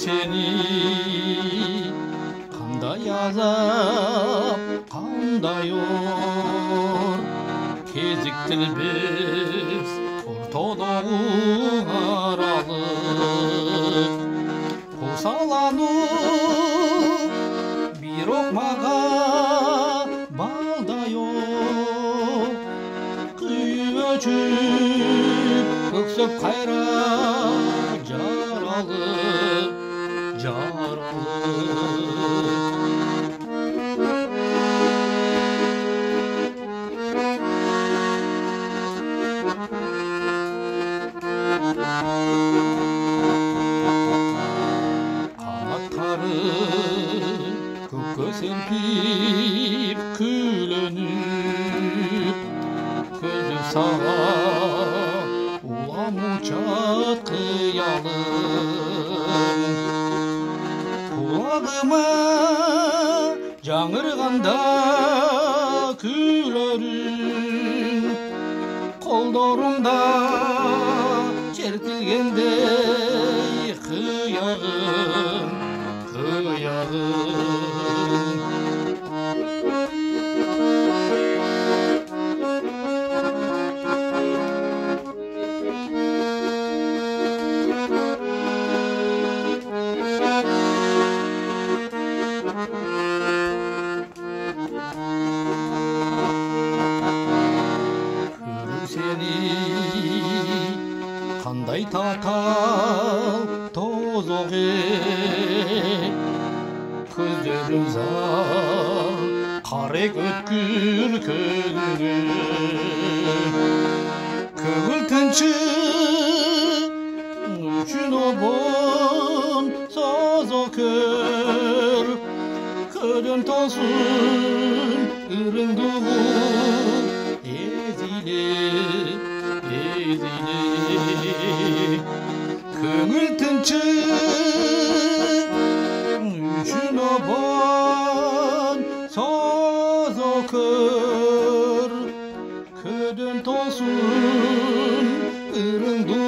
seni kандай azap, kандай ор кезіктір біз ортодогу аралык кусалану бирок мага балдай ок күйүп өчүп өксөп кайра жаралып канаттары көккө серпип күйлөнүп көзү сага улам учат кыялым кулагыма жаңырганда күйлөрүң колдорумда чертилгендей кыягым seni kандай татал тозок көздөрүң зар карек өткүр көңүл тынчык үчүн обон созокөр көдөн тосун ырыңдуу көңүл тынчык үчүн обон созокөр көдөн тосун ырыңдуу